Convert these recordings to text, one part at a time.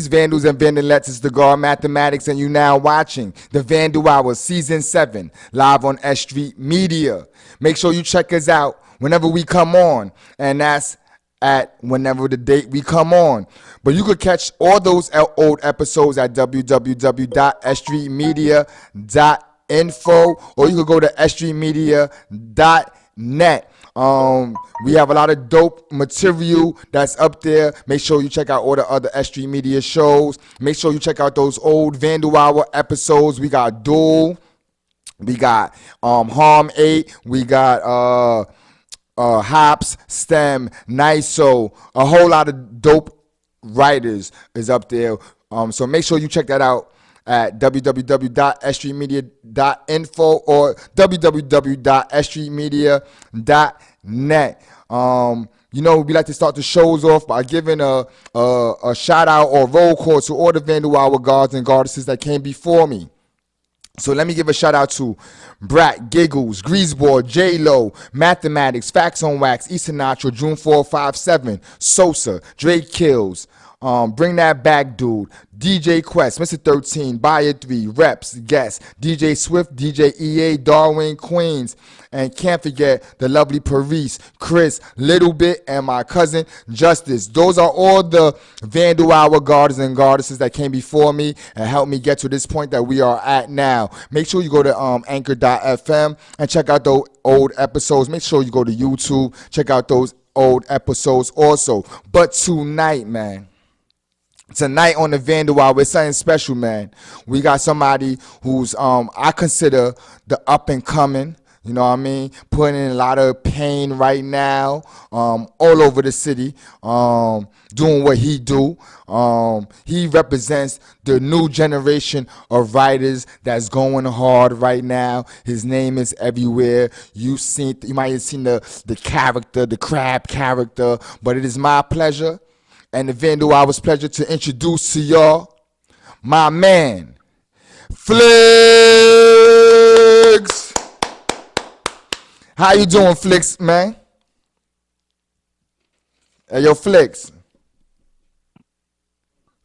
Greetings, Vandals and Vandalettes. It's the God Mathematics, and you now watching the Vandal Hour Season 7 live on S.STREET Media. Make sure you check us out whenever we come on, and that's at whenever the date we come on. But you could catch all those old episodes at www.sstreetmedia.info, or you could go to sstreetmedia.net. We have a lot of dope material that's up there. Make sure you check out all the other S.STREET Media shows. Make sure you check out those old Vandal Hour episodes. We got Duel, we got Harm 8, we got Hops, Stem, Niso, a whole lot of dope writers is up there. So make sure you check that out at www.sstreetmedia.info or www.sstreetmedia.net. You know, we like to start the shows off by giving a shout out or roll call to all the Vandal Hour guards and goddesses that came before me. So let me give a shout out to Brat, Giggles, Greaseball, J-Lo, Mathematics, Facts on Wax, Eastern Natural, June 457, Sosa, Drake Kills, Bring That Back Dude, DJ Quest, Mr. 13, Buyer 3, Reps, Guest, DJ Swift, DJ EA, Darwin, Queens, and can't forget the lovely Paris, Chris, Little Bit, and my cousin Justice. Those are all the Vandal Hour guards and goddesses that came before me and helped me get to this point that we are at now. Make sure you go to anchor.fm and check out those old episodes. Make sure you go to YouTube, check out those old episodes also. But tonight, man, tonight on the Vandal Hour, it's something special, man. We got somebody who's I consider the up and coming, you know what I mean, putting in a lot of pain right now, all over the city, doing what he do. He represents the new generation of writers that's going hard right now. His name is everywhere. You might have seen the character, the crab character, but it is my pleasure and the Vandal Hour's pleasure to introduce to y'all my man, Flix. How you doing, Flix, man? Hey, yo, Flix.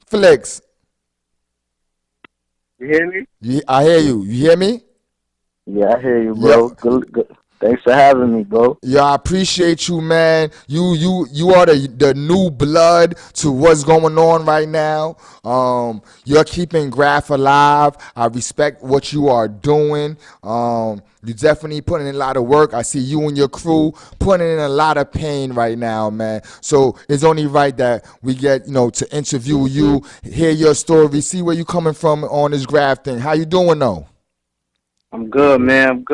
Flix. You hear me? I hear you. You hear me? Yeah, I hear you, bro. Good. Thanks for having me, bro. Yeah, I appreciate you, man. You are the new blood to what's going on right now. You're keeping Graph alive. I respect what you are doing. You definitely putting in a lot of work. I see you and your crew putting in a lot of pain right now, man. So it's only right that we get, to interview you, hear your story, see where you coming from on this Graph thing. How you doing, though? I'm good, man.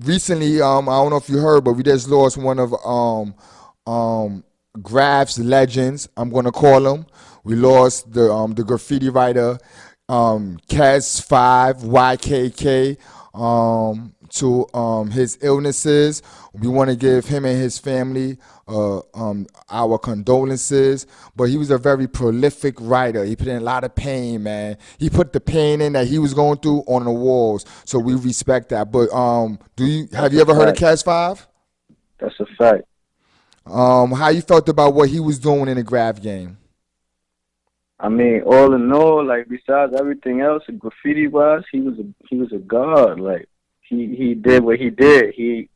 Recently, I don't know if you heard, but we just lost one of Graph's legends. I'm gonna call him. We lost the graffiti writer, Kes 5 YKK, to his illnesses. We want to give him and his family our condolences. But he was a very prolific writer. He put in a lot of pain, man. He put the pain in that he was going through on the walls. So we respect that. But have you ever heard of Kes 5? That's a fact. How you felt about what he was doing in the Graph game? I mean, all in all, like besides everything else, graffiti wise, he was a god. Like he did what he did. He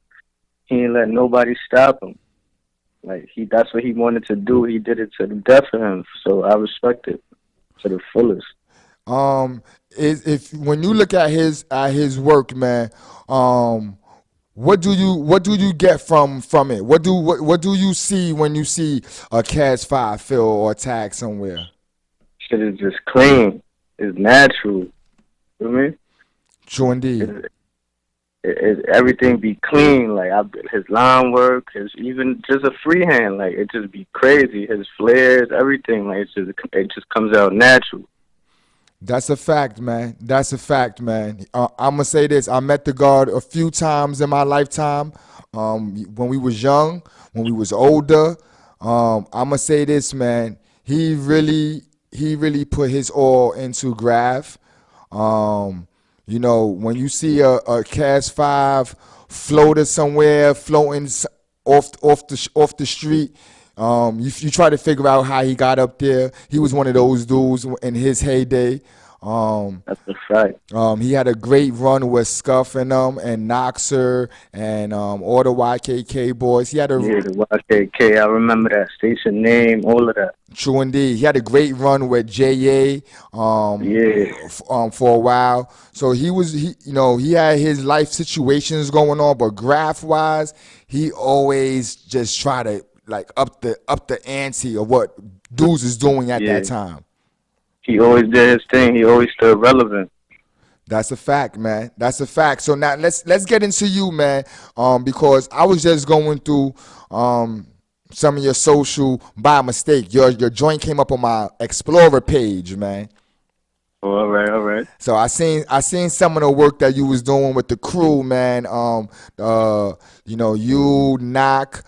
didn't let nobody stop him. Like that's what he wanted to do. He did it to the death of him. So I respect it to the fullest. If when you look at his work, man, what do you get from it? What do you see when you see a Cas 5 fill or tag somewhere? Shit is just clean. It's natural. You know what I mean? True indeed. Everything be clean. Like his line work, even just a freehand. Like it just be crazy. His flares, everything. Like it just comes out natural. That's a fact, man. I'm gonna say this. I met the God a few times in my lifetime. When we was young, when we was older. I'm gonna say this, man. He really put his all into Graph. When you see a Cas 5 floater somewhere floating off the street, You try to figure out how he got up there. He was one of those dudes in his heyday. Um, That's a fact. he had a great run with Scuff and Noxer and all the YKK boys. He had a Yeah, the YKK. I remember that station name, all of that. true indeed. He had a great run with JA Yeah, for a while. So he had his life situations going on, but graph wise, he always just try to like up the ante of what dudes is doing at that yeah. time. He always did his thing. He always stood relevant. That's a fact, man. That's a fact. So now let's get into you, man. Because I was just going through some of your social by mistake. Your joint came up on my Explorer page, man. Oh, all right, all right. So I seen some of the work that you was doing with the crew, man. You knock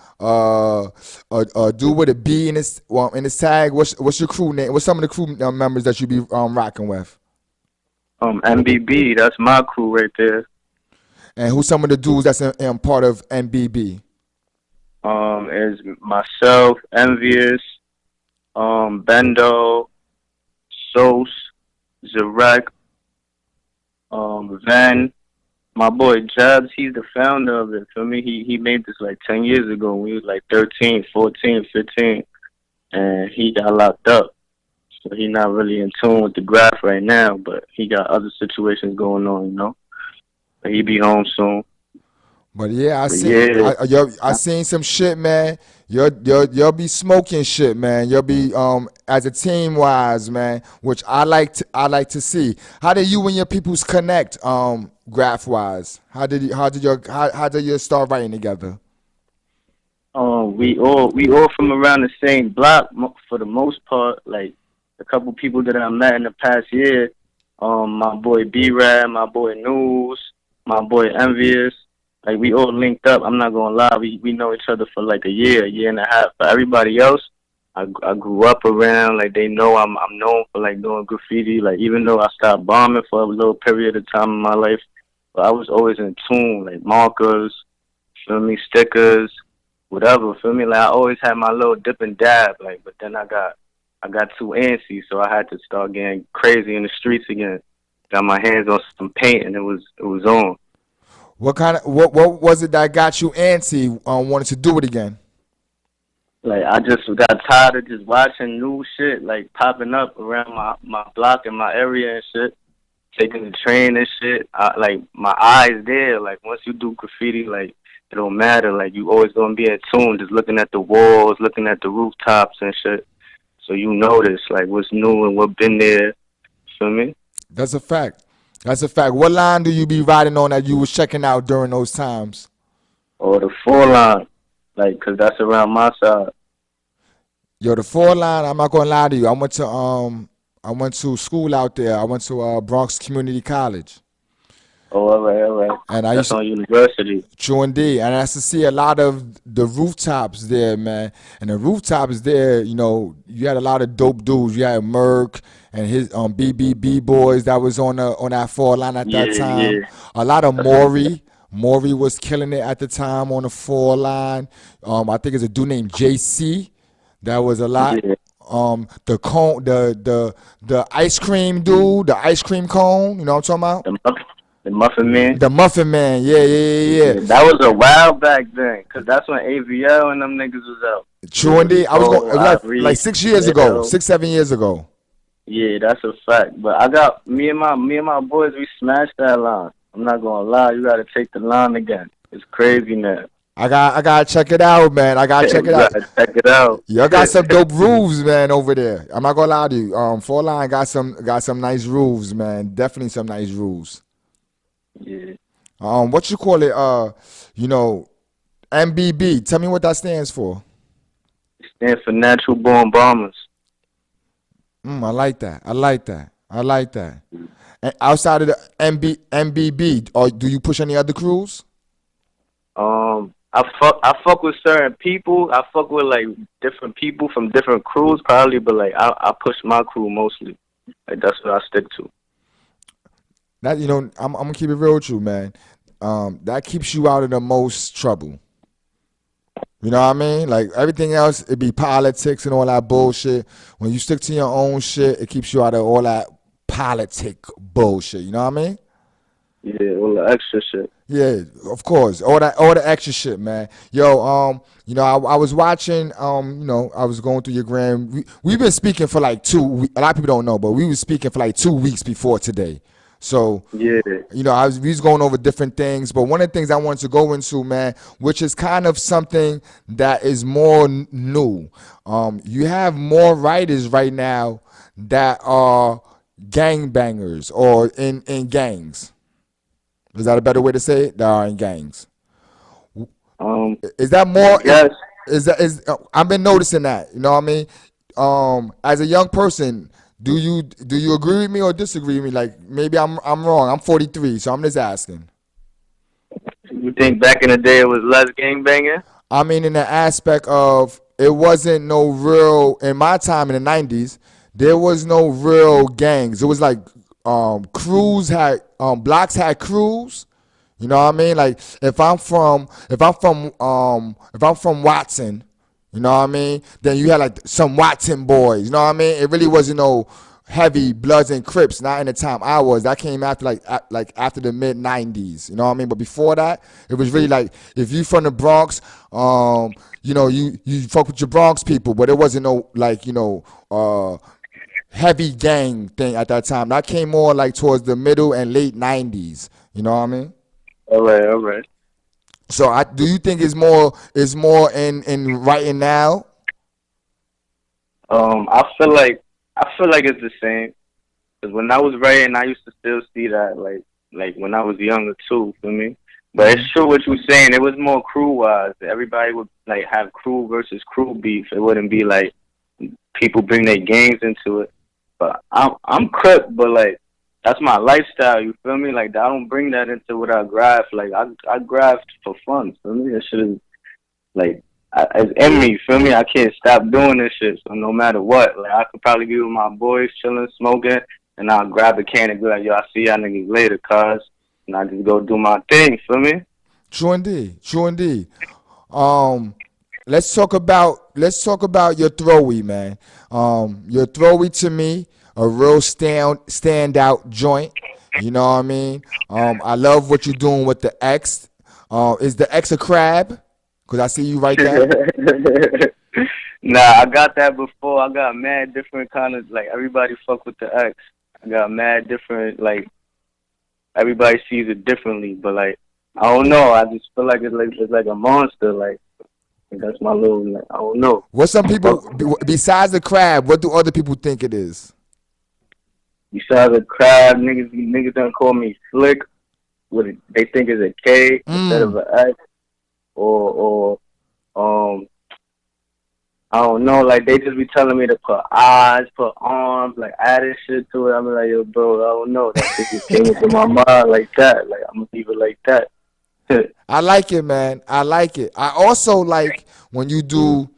dude with a B in his tag. What's your crew name? What's some of the crew members that you be rocking with? MBB, that's my crew right there. And who's some of the dudes that's in part of NBB? Is myself, Envious, Bendo, Sos, Zarek, Van, my boy Jabs, he's the founder of it. For me, he made this like 10 years ago when he was like 13, 14, 15, and he got locked up. So he not really in tune with the graph right now, but he got other situations going on, you know. But he be home soon. But yeah, But yeah, I seen some shit, man. You'll be smoking shit, man. You'll be as a team wise, man, which I like to see. How did you and your peoples connect graph wise? How did you start writing together? we all from around the same block for the most part. Like a couple people that I met in the past year. My boy B-Rad, my boy News, my boy Envious. Like we all linked up. I'm not gonna lie, we know each other for like a year and a half. But everybody else, I grew up around. Like they know I'm known for like doing graffiti. Like even though I stopped bombing for a little period of time in my life, but I was always in tune. Like markers, feel me, stickers, whatever. Feel me. Like I always had my little dip and dab. Like, but then I got too antsy, so I had to start getting crazy in the streets again. Got my hands on some paint, and it was on. What was it that got you antsy? Wanted to do it again? Like I just got tired of just watching new shit like popping up around my block and my area and shit. Taking the train and shit. Like my eyes there. Like once you do graffiti, like it don't matter. Like you always gonna be in tune, just looking at the walls, looking at the rooftops and shit. So you notice like what's new and what been there. Feel me? That's a fact. That's a fact. What line do you be riding on that you was checking out during those times? Or the four line, like, 'cause that's around my side. Yo, the four line. I'm not gonna lie to you. I went to school out there. I went to Bronx Community College, Oh, all right, all right. and I That's used to on University. true indeed, and I used to see a lot of the rooftops there, man. And the rooftops there, you had a lot of dope dudes. You had Merc and his BBB boys that was on that four line at that Yeah, time. yeah. A lot of That's a Maury. Maury was killing it at the time on the four line. I think it's a dude named JC. That was a lot. yeah. The cone, the ice cream dude, the ice cream cone. You know what I'm talking about? The muffin, the Muffin Man. The Muffin Man. Yeah, yeah, yeah, yeah. Yeah, that was a while back then, 'cause that's when AVL and them niggas was out. True With indeed. I was going. Bo, It was like Ivory, 6 years ago, Lil. 6 7 years ago. Yeah, that's a fact. But I got me and my boys. We smashed that line. I'm not gonna lie. You gotta take the line again. It's crazy now. I gotta check it out, man. I gotta check it You out. gotta check it out. Y'all got some dope roofs, man, over there. I'm not gonna lie to you. Four line got some nice roofs, man. Definitely some nice roofs. Yeah. What you call it? MBB. Tell me what that stands for. Stand for Natural Born Bombers. I like that. I like that. I like that. And outside of the MBB, or do you push any other crews? I fuck with certain people. I fuck with like different people from different crews probably, but like I push my crew mostly. Like that's what I stick to. That I'm gonna keep it real with you, man. That keeps you out of the most trouble. You know what I mean? Like everything else, it be politics and all that bullshit. When you stick to your own shit, it keeps you out of all that politic bullshit. You know what I mean? Yeah, all the extra shit. Yeah, of course. All the extra shit, man. Yo, I was watching, I was going through your gram. We've been speaking for like a lot of people don't know, but we were speaking for like 2 weeks before today. So, Yeah. we was going over different things, but one of the things I wanted to go into, man, which is kind of something that is more new. You have more writers right now that are gangbangers or in gangs. Is that a better way to say it? That are in gangs. Is that I more? guess. I've been noticing that. You know what I mean? As a young person, do you agree with me or disagree with me? Like maybe I'm wrong. I'm 43, so I'm just asking. You think back in the day it was less gangbanging? I mean, in the aspect of it wasn't no real in my time in the '90s. There was no real gangs. It was like crews had blocks had crews. You know what I mean? Like if I'm from Watson, you know what I mean? Then you had like some Watson boys. You know what I mean? It really wasn't no heavy Bloods and Crips. Not in the time I was. That came after like after the mid '90s. You know what I mean? But before that, it was really like if you from the Bronx, you fuck with your Bronx people, but it wasn't no like heavy gang thing at that time. That came more like towards the middle and late '90s. You know what I mean? All right, all right. So do you think it's more in writing now? I feel like it's the same. Cause when I was writing, I used to still see that like when I was younger too. Feel me? But it's Mm-hmm. true what you saying. It was more crew wise. Everybody would like have crew versus crew beef. It wouldn't be like people bring their gangs into it. But I'm Crip, but like that's my lifestyle. You feel me? Like I don't bring that into what I graph. Like I graph for fun. Feel me? That shit is like it's in me. Feel me? I can't stop doing this shit. So no matter what, like I could probably be with my boys chilling, smoking, and I'll grab a can and be like, yo, I'll see y'all niggas later, cuz. And I just go do my thing. Feel me? True indeed. True indeed. Um, let's talk about your throwy, man. Your throwy to me, a real standout joint. You know what I mean? I love what you're doing with the X. Is the X a crab? Cause I see you write that. Nah, I got that before. I got mad different kind of like everybody fuck with the X. I got mad different like everybody sees it differently, but like I don't know. I just feel like it's like a monster. Like that's my little. Like, I don't know. What some I people fuck besides the crab? What do other people think it is? besides a crab, niggas don't call me Flick. They think is a K instead of Mm. an X, or I don't know. Like they just be telling me to put eyes, put arms, like adding shit to it. I'm like, yo, bro, I don't know. That shit just came into my mind like that. Like I'm gonna leave it like that. I like it, man. I like it. I also like when you do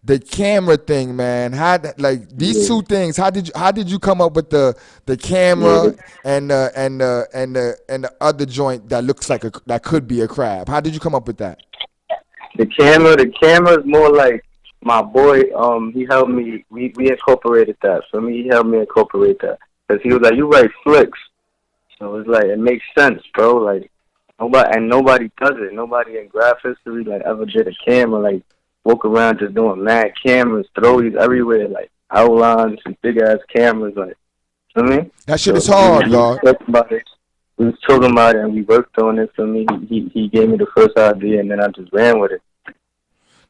the camera thing, man. Like these Yeah, two things? How did you come up with the yeah. camera and the other joint that looks like that could be a crab? How did you come up with that? The camera is more like my boy. He helped me. We incorporated that. For me, he helped me incorporate that because he was like, "You write flicks," so it's like it makes sense, bro. Like nobody does it. Nobody in graph history like ever did a camera like walk around just doing mad cameras, throwies everywhere, like outlines and big ass cameras, like you know what I mean? That shit So is hard, we God. talked about it. We was talking about it and we worked on it. For me, he gave me the first idea and then I just ran with it.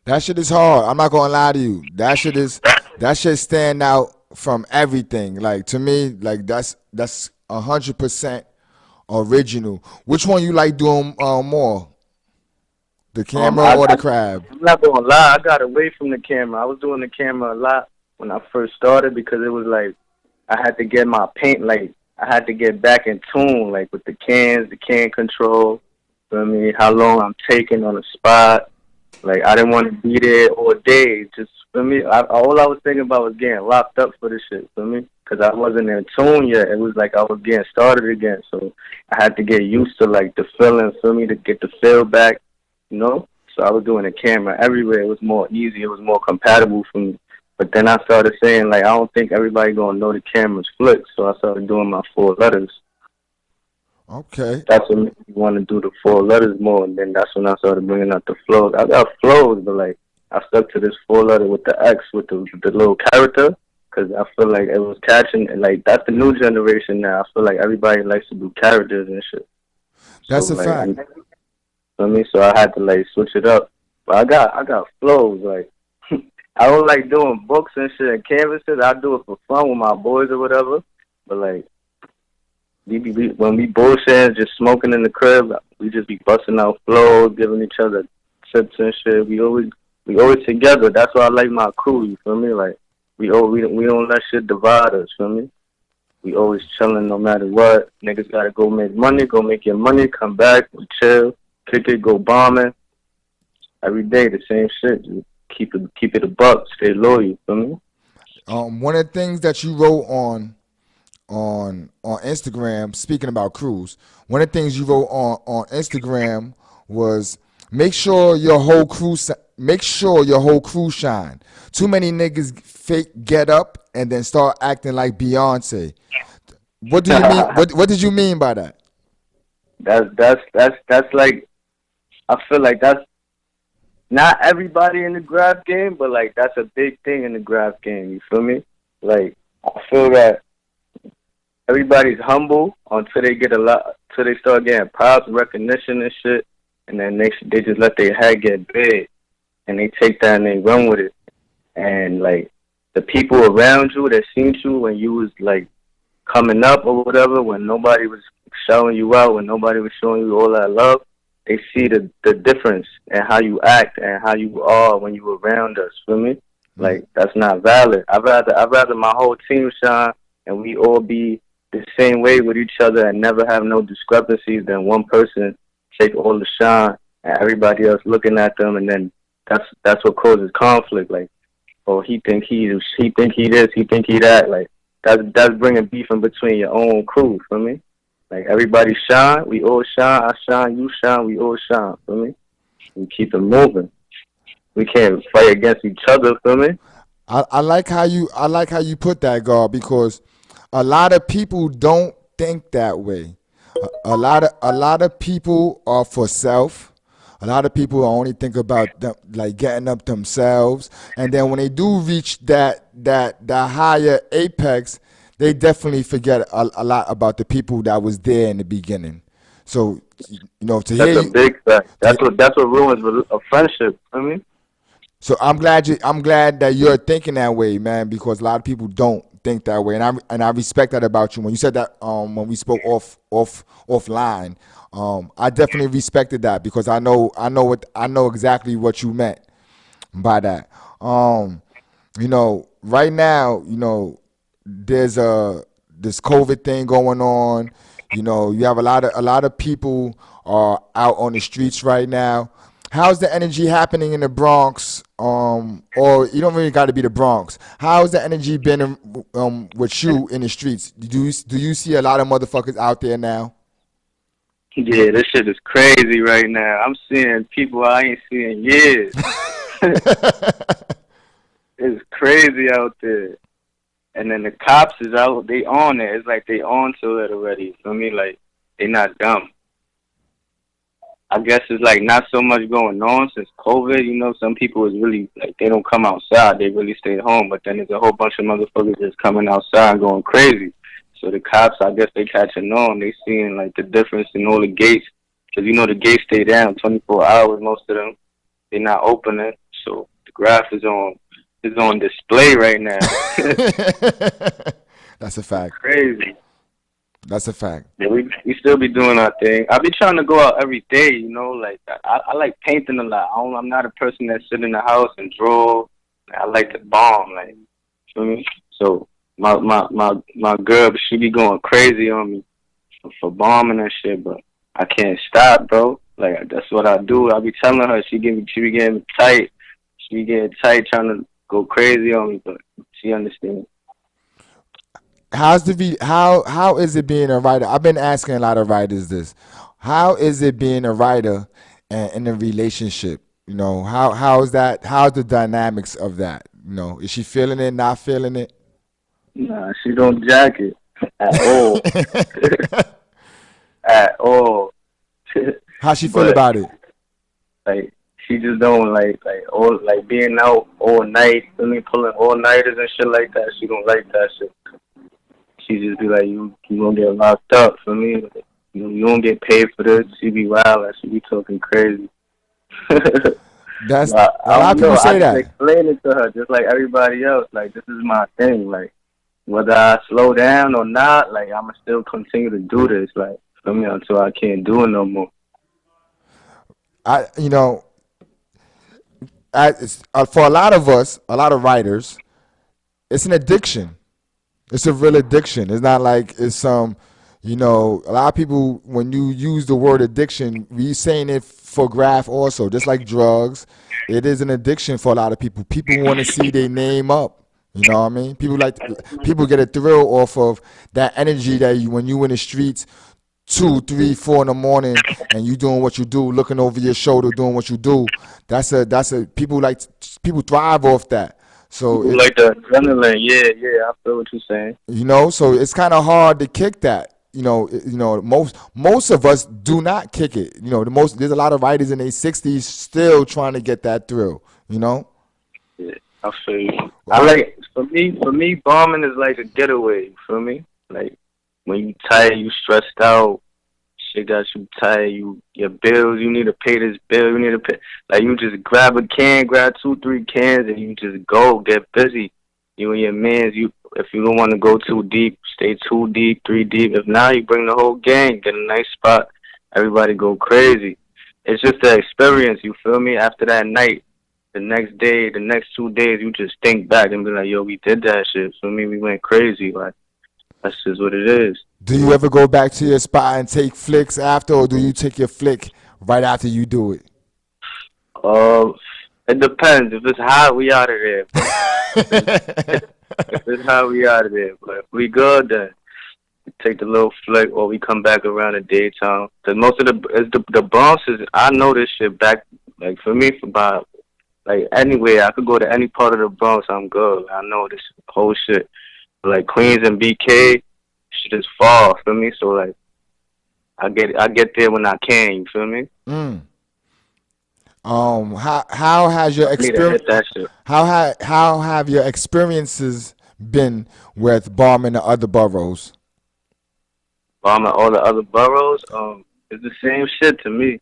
That shit is hard. I'm not gonna lie to you. That shit stand out from everything. Like to me, like that's 100% original. Which one you like doing more? The Um, camera I, or I the crab? I'm not gonna lie, I got away from the camera. I was doing the camera a lot when I first started because it was like I had to get my paint like I had to get back in tune like with the cans, the can control. You know what I mean? How long I'm taking on the spot. Like I didn't want to be there all day. Just for me, all I was thinking about was getting locked up for this shit. For me, because I wasn't in tune yet. It was like I was getting started again, so I had to get used to like the feeling. For me to get the feel back, you know. So I was doing a camera everywhere. It was more easy. It was more compatible for me. But then I started saying, like, I don't think everybody gonna know the camera's Flix. So I started doing my 4 letters. Okay. That's what made me want to do the 4 letters more. And then that's when I started bringing out the flows. I got flows, but like I stuck to this 4 letter with the X with the little character because I feel like it was catching. And like that's the new generation now. I feel like everybody likes to do characters and shit. So That's a like fact. so I had to like switch it up. But I got flows like. I don't like doing books and shit and canvases. I do it for fun with my boys or whatever. But like when we bullshitting, just smoking in the crib, we just be busting out flows, giving each other tips and shit. We always together. That's why I like my crew. You feel me? Like we don't let shit divide us. Feel me? We always chilling no matter what. Niggas gotta go make money. Go make your money. Come back. We chill. Kick it. Go bombing. Every day the same shit. Just keep it a buck. Stay loyal. You feel me? One of the things that you wrote on Instagram, speaking about crews, one of the things you wrote on Instagram was make sure your whole crew shine. Too many niggas fake get up and then start acting like Beyonce. What do you mean? What did you mean by that? That's like I feel like that's not everybody in the graph game, but like that's a big thing in the graph game. You feel me? Like I feel that everybody's humble until they get a lot, until they start getting props, recognition and shit, and then they just let their head get big, and they take that and they run with it. And like the people around you that seen you when you was like coming up or whatever, when nobody was showing you out, when nobody was showing you all that love, they see the difference and how you act and how you are when you around us. Feel me? Mm. Like that's not valid. I'd rather my whole team shine and we all be the same way with each other and never have no discrepancies than one person take all the shine and everybody else looking at them, and then that's what causes conflict. Like, oh, he think he this, he think he that. Like that's bringing beef in between your own crew. Feel me? Like everybody shine, we all shine. I shine, you shine, we all shine. Feel me? We keep it moving. We can't fight against each other. Feel me? I like how you put that, God, because a lot of people don't think that way. A lot of people are for self. A lot of people only think about them, like getting up themselves, and then when they do reach that higher apex, they definitely forget a lot about the people that was there in the beginning. So, to hear That's a you, big fact. to, That's what ruins a friendship. Feel me? so I'm glad that you're thinking that way, man, because a lot of people don't think that way, and I respect that about you. When you said that, when we spoke offline, I definitely respected that because I know exactly what you meant by that. Right now, there's this COVID thing going on. You have a lot of people are out on the streets right now. How's the energy happening in the Bronx? Or you don't really got to be the Bronx. How's the energy been with you in the streets? Do you see a lot of motherfuckers out there now? Yeah, this shit is crazy right now. I'm seeing people I ain't seen in years. It's crazy out there. And then the cops is out, they on it. It's like they on to it already. Feel me? Like they not dumb. I guess it's like not so much going on since COVID. Some people is really like they don't come outside. They really stay home. But then there's a whole bunch of motherfuckers just coming outside and going crazy. So the cops, I guess they catching on. They seeing like the difference in all the gates. Because the gates stay down 24 hours, most of them. They not opening. So the graph is on display right now. That's a fact. Crazy. That's a fact. Yeah, we still be doing our thing. I be trying to go out every day, like I like painting a lot. I'm not a person that sit in the house and draw. I like to bomb, like, feel me? So my girl, she be going crazy on me for bombing and shit, but I can't stop, bro. Like that's what I do. I be telling her she be getting tight. She be getting tight, trying to go crazy on me, but she understands. How is it being a writer? I've been asking a lot of writers this. How is it being a writer and in a relationship? How's that? How's the dynamics of that? Is she feeling it? Not feeling it? Nah, she don't jack it at all, at all. How she feel But about it? like she just don't like being out all night. I mean, pulling all nighters and shit like that. She don't like that shit. She just be like, you gonna get locked up for me. Like, you don't get paid for this. She be wild. Like, she be talking crazy. That's But a I lot of don't people know. I say just that. explain it to her just like everybody else. Like this is my thing. Like whether I slow down or not, like I'ma still continue to do this. Like for me until I can't do it no more. I you know for a lot of us, a lot of writers, it's an addiction. It's a real addiction. It's not like it's some, a lot of people, when you use the word addiction, we saying it for graph also, just like drugs. It is an addiction for a lot of people. People want to see their name up. You know what I mean? People get a thrill off of that energy that when you in the streets, 2, 3, 4 in the morning, and you doing what you do, looking over your shoulder, doing what you do. That's a people thrive off that. So People it, like the adrenaline. Yeah, yeah. I feel what you're saying. so it's kind of hard to kick that. Most of us do not kick it. There's a lot of writers in their 60s still trying to get that thrill. You know, Yeah, I feel you. I how like for me, bombing is like a getaway. You feel me? Like when you tired, you stressed out. Shit got you tired. Your bills. You need to pay this bill. You need to pay. Like you just grab a can, grab 2, 3 cans, and you just go get busy. You and your mans. You if you don't want to go too deep, stay 2 deep, 3 deep. If not, you bring the whole gang. Get a nice spot. Everybody go crazy. It's just the experience. You feel me? After that night, the next day, the next 2 days, you just think back and be like, yo, we did that shit. So me, we went crazy. Like that's just what it is. do you ever go back to your spot and take flicks after, or do you take your flick right after you do it? Uh, it depends. If it's hot, we out of there. But if it's hot, we out of there. But if we good, then we take the little flick, or we come back around the daytime. Cause most of the bounces, I know this shit back. Like for me, for about like anywhere, I could go to any part of the Bronx. I'm good. I know this whole shit. Like Queens and BK, shit is far. Feel me? So like, I get there when I can. You feel me? Mm. How has your I need to experience? hit that shit. How have your experiences been with bombing the other boroughs? Bomb at all the other boroughs, it's the same shit to me.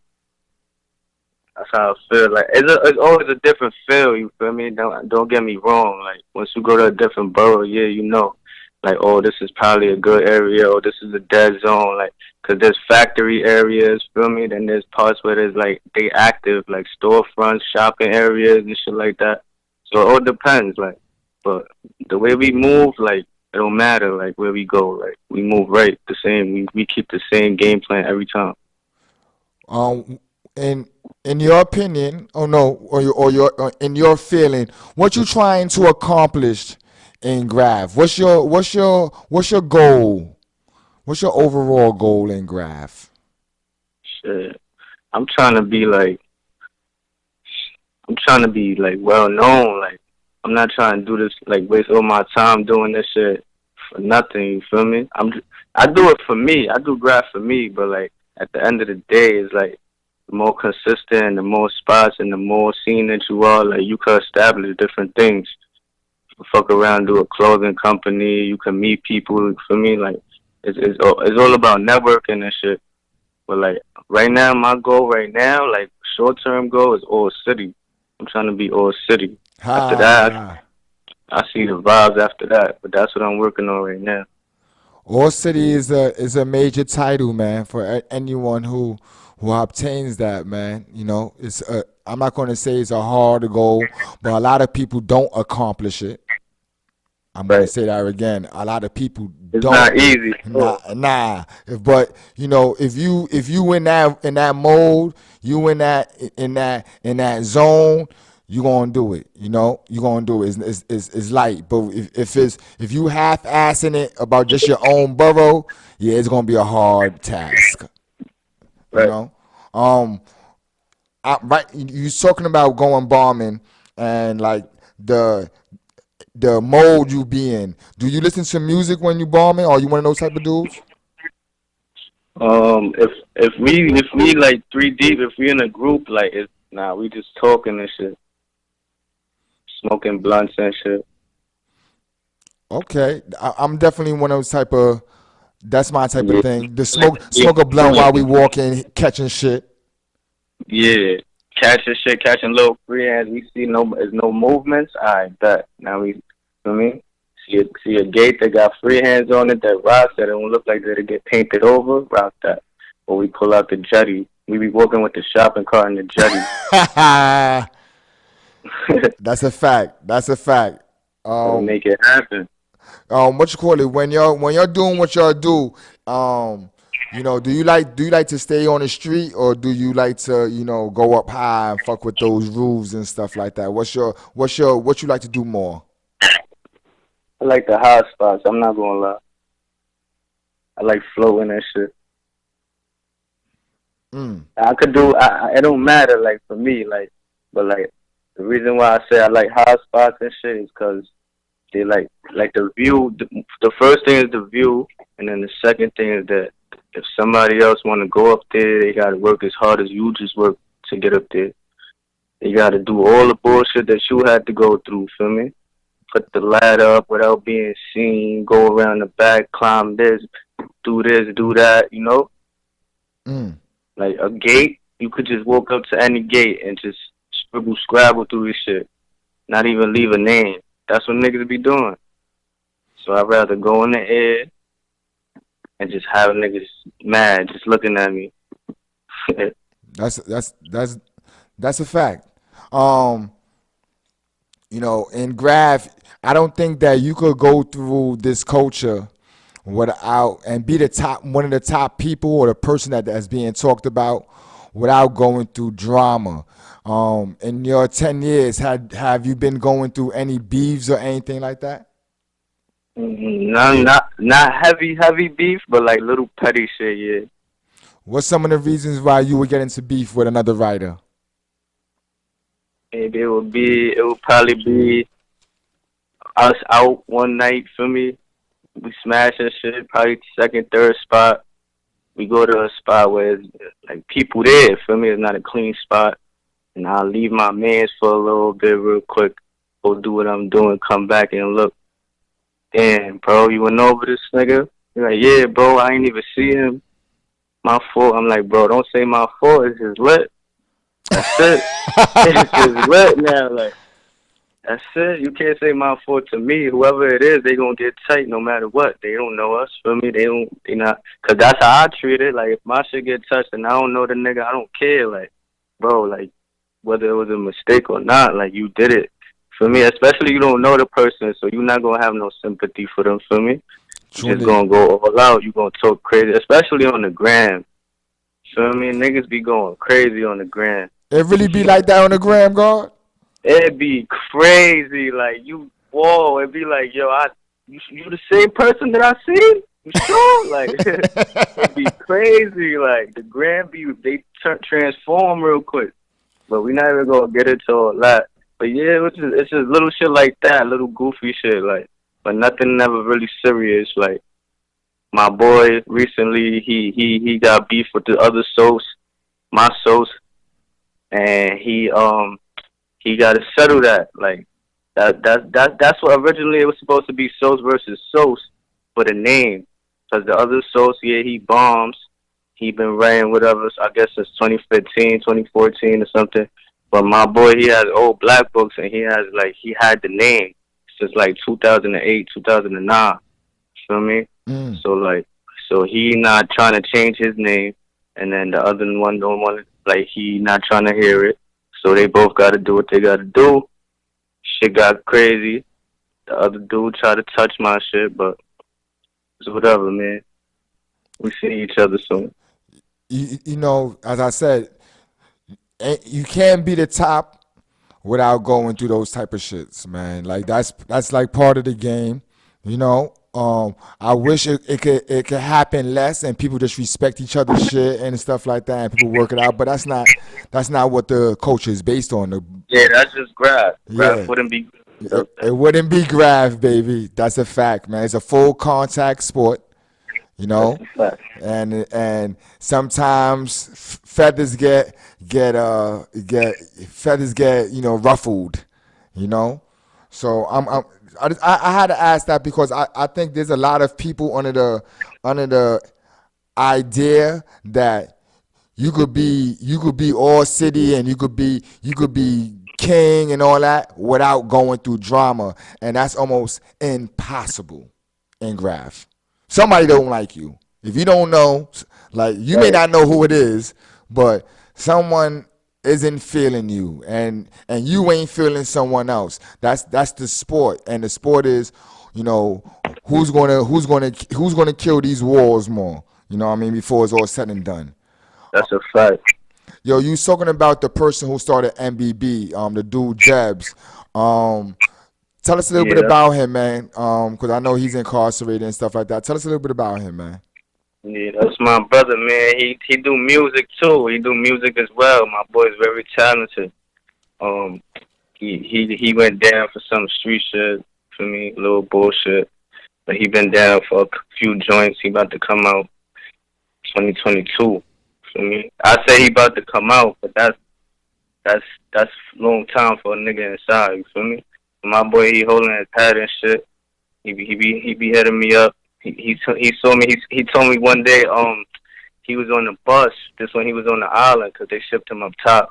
That's how I feel. Like it's always a different feel. You feel me? Don't get me wrong. Like once you go to a different borough, yeah, you know, like oh, this is probably a good area, or this is a dead zone. Like, cause there's factory areas. Feel me? Then there's parts where there's like they active, like storefronts, shopping areas, and shit like that. So it all depends. Like, but the way we move, like it don't matter. Like where we go, like we move right the same. We keep the same game plan every time. Um, in in your opinion, oh no, or in your feeling, what you trying to accomplish in Graph? What's your goal? What's your overall goal in Graph? Shit. I'm trying to be like I'm trying to be like well known. Like I'm not trying to do this like waste all my time doing this shit for nothing. You feel me? I do it for me. I do graph for me. But like at the end of the day, it's like the more consistent, and the more spots, and the more seen that you are, like you can establish different things. You can fuck around, do a clothing company. You can meet people. For me, like it's all about networking and shit. But like right now, my goal right now, like short term goal, is all city. I'm trying to be all city. After that, Ha! I see the vibes after that. But that's what I'm working on right now. All City is a major title, man, for anyone who obtains that, man. I'm not going to say it's a hard goal, but a lot of people don't accomplish it. I'm gonna Right? say that again. A lot of people It's don't. not easy. Nah, nah. But if you in that mode, you in that zone, you gonna do it. You gonna do it. It's light. But if you half assing it about just your own borough, yeah, it's gonna be a hard task. You Right. know. Um, right, you talking about going bombing and like the the mode you be in. Do you listen to music when you bombing, or you one of those type of dudes? If we like three deep, if we in a group, like it's nah, we just talking and shit, smoking blunts and shit. Okay, I'm definitely one of those type of. That's my type of Yeah, thing. The like smoke a blunt while we walking, catching shit. yeah, catching shit, catching little free hands. We see there's no movements. I bet now we, you know what I mean, see a gate that got free hands on it that rocks that don't look like that it get painted over. Rock that, or we pull out the jetty. We be walking with the shopping cart and the jetty. That's a fact. That's a fact. So Um, make it happen. what you call it when you're doing what y'all do, um do you like to stay on the street, or do you like to go up high and fuck with those roofs and stuff like that? What you like to do more? I like the hot spots. I'm not gonna lie. I like floating and shit. Mm. I could do. It don't matter. Like for me, like, but like the reason why I say I like hot spots and shit is because they like the view. The first thing is the view, and then the second thing is that if somebody else want to go up there, they gotta work as hard as you just work to get up there. They gotta do all the bullshit that you had to go through. Feel me? Put the ladder up without being seen. Go around the back, climb this, do that. You know, Mm. like a gate. You could just walk up to any gate and just scribble, scrabble through this shit. Not even leave a name. That's what niggas be doing. So I'd rather go in the air and just have niggas mad just looking at me. That's a fact. um in graph, I don't think that you could go through this culture without and be the top one of the top people, or the person that's being talked about, without going through drama. In your 10 years, have you been going through any beefs or anything like that? Not heavy beef, but like little petty shit. Yeah, What's some of the reasons why you would get into beef with another writer? maybe it would probably be us out one night for me. We smashing shit, probably second, third spot. We go to a spot where it's like people there. For me, it's not a clean spot, and I'll leave my mans for a little bit, real quick. Go do what I'm doing, come back and look. Damn, bro, you went over this nigga? You're like, yeah, bro, I ain't even see him. My fault. I'm like, bro, don't say my fault. It's just lit. That's it. It's just lit now. Like, that's it. You can't say my fault to me. Whoever it is, they gonna get tight no matter what. They don't know us. For me, they not. Cause that's how I treat it. Like, if my shit get touched and I don't know the nigga, I don't care. Like, bro, like, whether it was a mistake or not, like, you did it. For me, especially you don't know the person, so you're not gonna have no sympathy for them. For me, you just Truly, gonna go all out. You gonna talk crazy, especially on the gram. Feel me? Niggas be going crazy on the gram. it really be like that on the gram, God. It'd be crazy. Like you, whoa! It'd be like, yo, you the same person that I seen? You sure? Like it'd be crazy. Like the gram be transform real quick. But we not even gonna get into all that. But yeah, it's just little shit like that, little goofy shit, like, but nothing never really serious. Like my boy recently, he got beef with the other sauce, my sauce, and he got to settle that. Like that's what originally it was supposed to be, sauce versus sauce for the name, because the other sauce, yeah, he bombs. He been writing with us, I guess, since 2015, 2014 or something. But my boy, he has old black books, and he had the name since like 2008, 2009. Feel me? Mm. So like, so he not trying to change his name, and then the other one don't want to, like, he not trying to hear it. So they both got to do what they got to do. Shit got crazy. The other dude tried to touch my shit, but it's whatever, man. We see each other soon. As I said, you can't be the top without going through those type of shits, man. Like that's like part of the game, you know. I wish it could happen less and people just respect each other's shit and stuff like that and people work it out. But that's not what the culture is based on. Yeah, that's just graph. Graph Yeah, wouldn't be it, without it that. wouldn't be grav, baby. That's a fact, man. It's a full contact sport, you That's know, a fact. and sometimes feathers get feathers get ruffled, you know. So I had to ask that because I think there's a lot of people under the idea that you could be all city and you could be king and all that without going through drama, and that's almost impossible in graph. Somebody don't like you. If you don't know, like you may Right. not know who it is, but someone isn't feeling you, and you ain't feeling someone else. That's the sport, and the sport is, you know, who's gonna kill these walls more. You know what I mean? Before it's all said and done. That's a fact. Yo, you was talking about the person who started MBB, the dude Jebs. Um, Tell us a little bit Yeah, about him, man. Because I know he's incarcerated and stuff like that. Tell us a little bit about him, man. that's my brother, man. He do music too. He do music as well. My boy's very talented. Um, he went down for some street shit for me, little bullshit. But he been down for a few joints. He about to come out 2022 for me. I say he about to come out, but that's that's long time for a nigga inside. You feel me? My boy, he holding his head and shit. He be hitting me up. He saw me. He told me one day he was on the bus. This one he was on the island because they shipped him up top.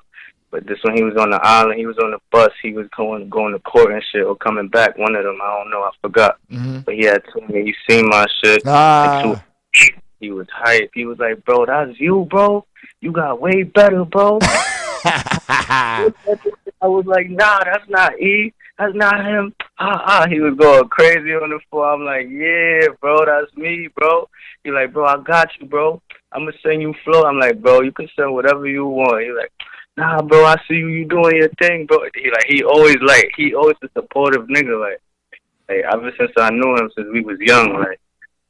But this one he was on the island. He was on the bus. He was going to court and shit or coming back. One of them, I don't know. I forgot. Mm-hmm. But he had told me he seen my shit and two. Ah. He was hype. He was like, bro, that's you, bro. You got way better, bro. I was like, nah, that's not E. That's not him. He was going crazy on the floor. I'm like, yeah, bro, that's me, bro. He like, bro, I got you, bro. I'm gonna send you flow. I'm like, bro, you can send whatever you want. He like, nah, bro, I see you doing your thing, bro. He always a supportive nigga, like ever since I knew him since we was young, like,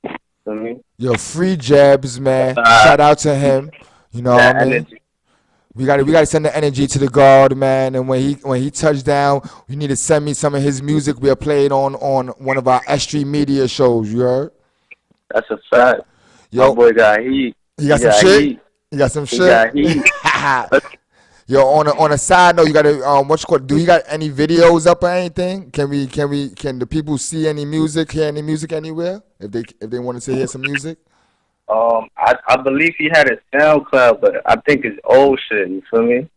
you know what I mean? Yo, free Jebs, man. Uh, Shout out to him. You know what I that mean? energy. We gotta send the energy to the guard, man. And when he touched down, you need to send me some of his music. We'll play it on one of our S.STREET media shows. You heard? That's a fact. My Yo, boy got heat. you He got some got shit. heat. You got some He shit. got heat. Yo, on a side note, you gotta what you call? Do you got any videos up or anything? Can the people see any music, hear any music anywhere? If they wanted to hear some music. I believe he had a SoundCloud, but I think it's old shit. You feel me?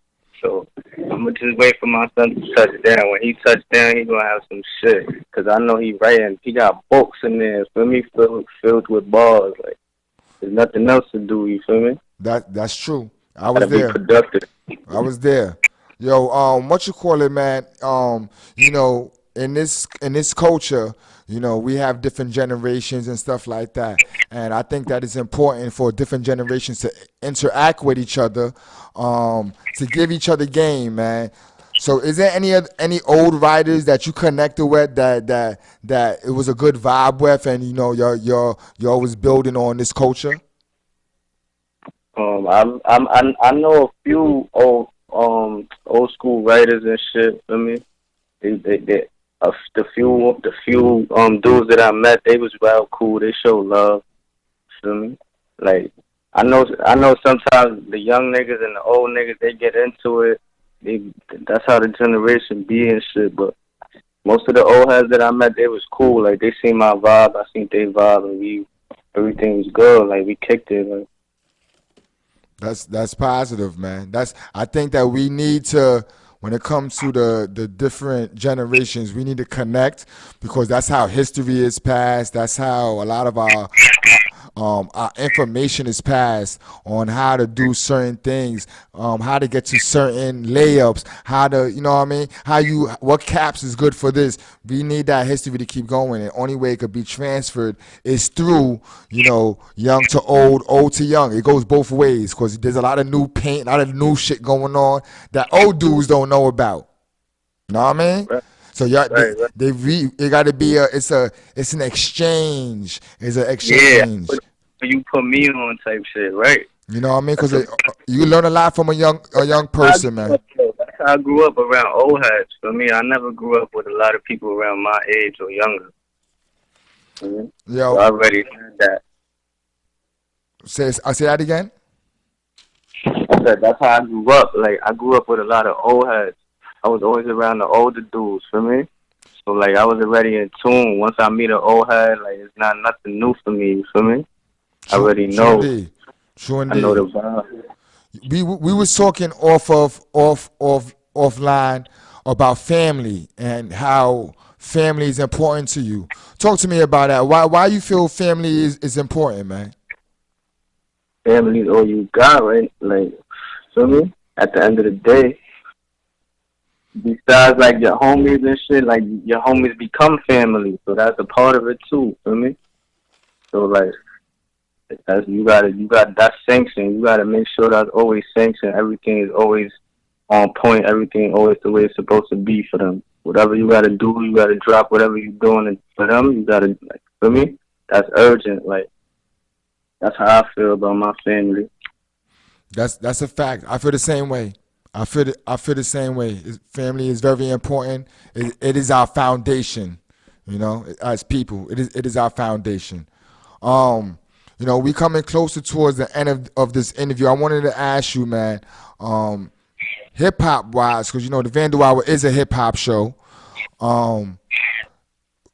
So I'm gonna just wait for my son to touch down. When he touch down, he gonna have some shit. Cause I know he writing. He got books in there. Feel me? Filled with bars. Like there's nothing else to do. You feel me? That's true. I was Gotta be there. productive. I was there. Yo, what you call it, man? In this culture, we have different generations and stuff like that, and I think that it's important for different generations to interact with each other, to give each other game, man. So, is there any old writers that you connected with that it was a good vibe with, and you're always building on this culture? I know a few old school writers and shit. For me, they the few dudes that I met, they was real cool. They show love. Feel me? Like I know sometimes the young niggas and the old niggas they get into it. That's how the generation be and shit. But most of the old heads that I met, they was cool. Like they seen my vibe, I seen their vibe, and everything was good. Like we kicked it. Like, That's positive, man. I think that we need to, when it comes to the different generations, we need to connect because that's how history is passed. That's how a lot of our information is passed on how to do certain things, how to get to certain layups, how to, you know what I mean? What caps is good for this. We need that history to keep going. And the only way it could be transferred is through, young to old, old to young. It goes both ways because there's a lot of new paint, a lot of new shit going on that old dudes don't know about. You know what I mean? right? So y'all, right, right. it got to be it's an exchange. It's an Yeah, exchange. you put me on type shit, right? You know what I mean? That's Because a you learn a lot from a young I person, grew man. up, though. That's how I grew up around old heads. For me, I never grew up with a lot of people around my age or younger. Mhm. So Yo, I already heard that. I say that again. I said that's how I grew up. Like I grew up with a lot of old heads. I was always around the older dudes. For me, so like I was already in tune. Once I meet an old head, like it's not nothing new for me. You feel me? I True, already true know. indeed, true I know the indeed. vibe. We was talking offline about family and how family is important to you. Talk to me about that. Why you feel family is important, man? Family's all you got, right? Like, feel me? At the end of the day, besides like your homies and shit, like your homies become family. So that's a part of it too. Feel me? So like that's you got that sanction. You gotta make sure that's always sanctioned. Everything is always on point. Everything always the way it's supposed to be for them. Whatever you gotta do, you gotta drop whatever you're doing, and for them, you gotta like for me. That's urgent. Like that's how I feel about my family. That's a fact. I feel the same way. I feel the same way. Family is very important. It is our foundation. You know, as people, it is our foundation. Um, we coming closer towards the end of this interview. I wanted to ask you, man, um, hip hop wise, because the Vandal Hour is a hip hop show. Um,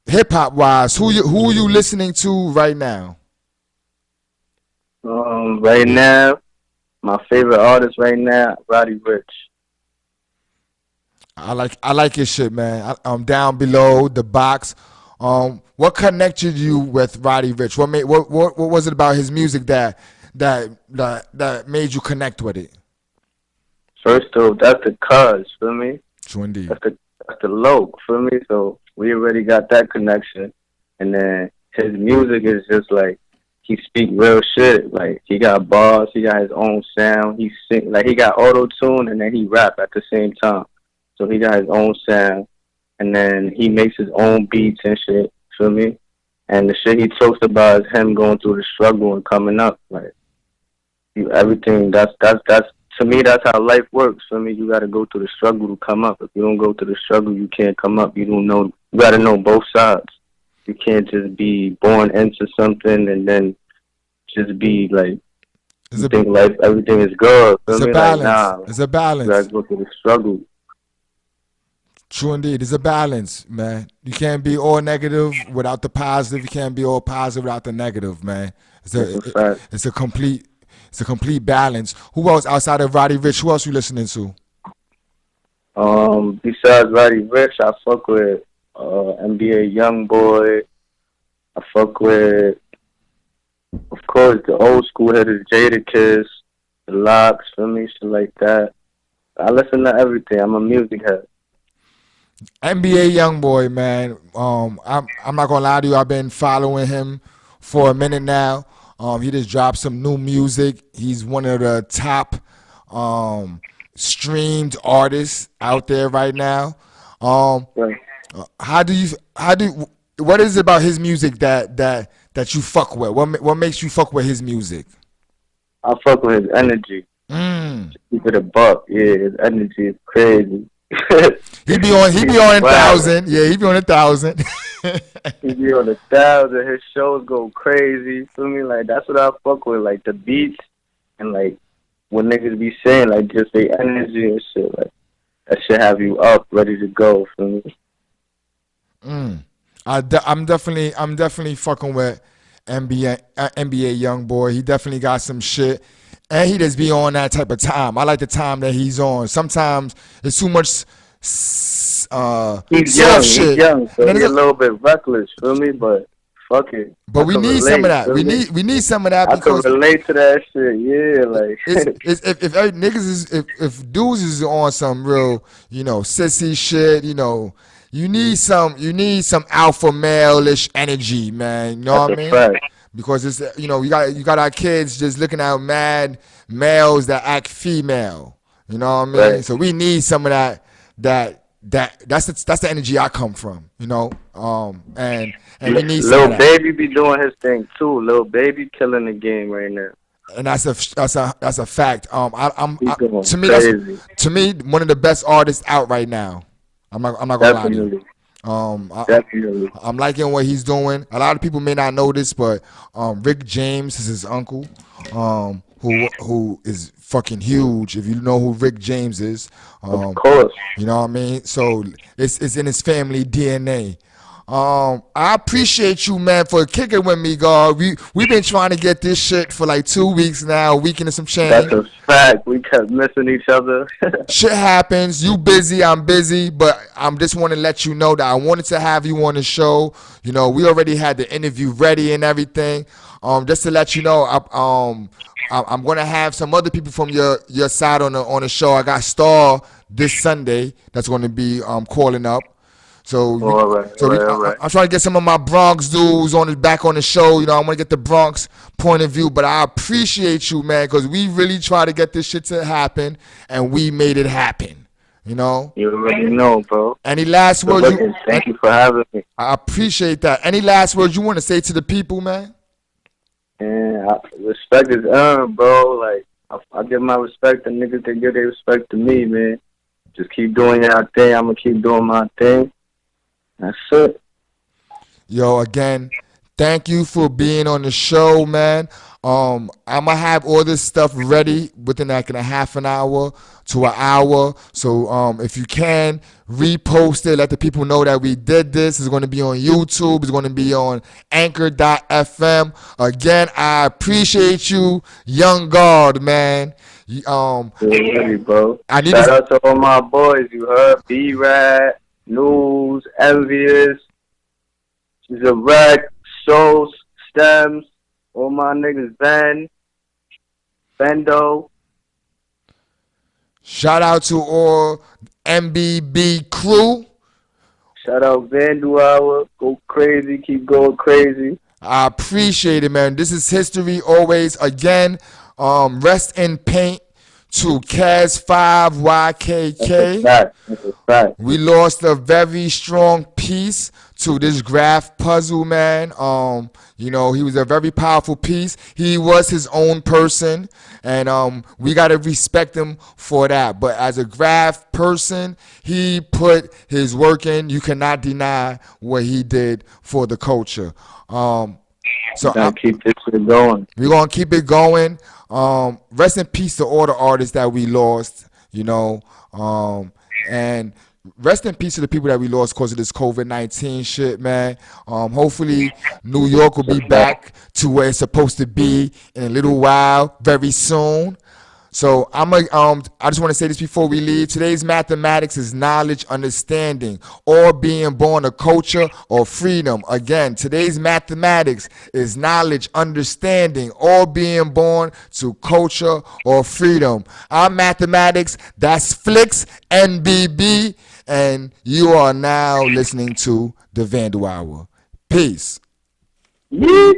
hip hop wise, who are you listening to right now? Right now, my favorite artist right now, Roddy Rich. I like your shit, man. Down below the box. What connected you with Roddy Rich? What was it about his music that made you connect with it? First off, that's the cuz, feel me? True indeed. That's the low, feel me? So we already got that connection. And then his music is just like he speak real shit. Like he got bars, he got his own sound. He sing like he got auto tune and then he rap at the same time. So he got his own sound and then he makes his own beats and shit, feel me? And the shit he talks about is him going through the struggle and coming up. Like everything that's to me that's how life works. For me, you gotta go through the struggle to come up. If you don't go through the struggle, you can't come up. You don't know. You gotta know both sides. You can't just be born into something and then just be like It's you a think life everything is good. it's Feel a me? Like balance. nah, It's a you gotta balance. go through the struggle. True indeed. It's a balance, man. You can't be all negative without the positive. You can't be all positive without the negative, man. It's That's a a it, fact. it's a complete balance. Who else outside of Roddy Rich? Who else you listening to? Besides Roddy Rich, I fuck with NBA Young Boy. I fuck with, of course, the old school hitters, Jada Kiss, the Locks, feel me, shit like that. I listen to everything. I'm a music head. NBA YoungBoy, man. I'm not gonna lie to you. I've been following him for a minute now. He just dropped some new music. He's one of the top um, streamed artists out there right now. Um, Right. how do what is it about his music that you fuck with? What makes you fuck with his music? I fuck with his energy. Mm. Keep it a buck. Yeah, his energy is crazy. He He's be on a wild. thousand. Yeah, he be on 1,000. He be on 1,000. His shows go crazy. Feel me? Like that's what I fuck with. Like the beats and like what niggas be saying. Like just the energy and shit. Like that shit have you up, ready to go. Feel me? Mm. I'm definitely fucking with NBA young boy. He definitely got some shit, and he just be on that type of time. I like the time that he's on. Sometimes it's too much He's soft young. He's shit, young, and so then he a it's, little bit reckless. Feel me? But fuck it. but I we can need some of relate. that. Feel me? We need some of that I can because relate to that shit. Yeah, like it's if every niggas is if dudes is on some real sissy shit, you need some alpha male-ish energy, man. You know that's what I a mean? fact. Because it's you got our kids just looking at mad males that act female. You know what I mean? Right. So we need some of that that's the energy I come from, you know. And we need some of Lil that. Baby be doing his thing too. Lil Baby killing the game right now. And that's a fact. He going To me that's crazy. to me one of the best artists out right now. I'm not gonna lie to you. Definitely. Um, I, Definitely. I'm liking what he's doing. A lot of people may not know this, but Rick James is his uncle, who is fucking huge. If you know who Rick James is, Of course. you know what I mean. So it's in his family DNA. I appreciate you, man, for kicking with me, God. We've been trying to get this shit for like 2 weeks now, a week and some That's change. a fact. We kept missing each other. Shit happens. You busy, I'm busy, but I'm just want to let you know that I wanted to have you on the show. You know, we already had the interview ready and everything. Just to let you know, I'm gonna have some other people from your side on the show. I got Star this Sunday that's gonna be calling up. So, All right, all right, all right. I'm trying to get some of my Bronx dudes back on the show. You know, I want to get the Bronx point of view. But I appreciate you, man, because we really try to get this shit to happen, and we made it happen. You know. You already know, bro. Any last Good words? looking. Thank you for having me. I appreciate that. Any last words you want to say to the people, man? And respect is earned, bro. Like, I give my respect to niggas that give their respect to me, man. Just keep doing your thing. I'm going to keep doing my thing. That's it. Yo, again, thank you for being on the show, man. I'm gonna have all this stuff ready within like in a half an hour to an hour. So if you can repost it, let the people know that we did this. It's gonna be on YouTube. It's gonna be on Anchor.fm. Again, I appreciate you, Young God, man. Good ready, bro. I need Shout to. out to all my boys. You heard B-Rad, News, Envious, Zarek, Shows, Stems, all my niggas, Vandal. Shout out to all MBB crew. Shout out Vandal Hour. Go crazy. Keep going crazy. I appreciate it, man. This is history always. Again, rest in paint to Kaz 5 That's a YKK. fact. That's a fact. We lost a very strong piece to this graph puzzle, man. You know, he was a very powerful piece. He was his own person, and we gotta respect him for that. But as a graph person, he put his work in. You cannot deny what he did for the culture. So Gotta keep this shit going. we're gonna keep it going. Rest in peace to all the artists that we lost, you know. And rest in peace to the people that we lost because of this COVID-19 shit, man. Hopefully New York will be back to where it's supposed to be in a little while, very soon. So I just want to say this before we leave. Today's mathematics is knowledge, understanding, or being born a culture or freedom. Again, today's mathematics is knowledge, understanding, or being born to culture or freedom. Our mathematics, that's Flix, NBB, and you are now listening to the Vandal Hour. Peace. Yeah.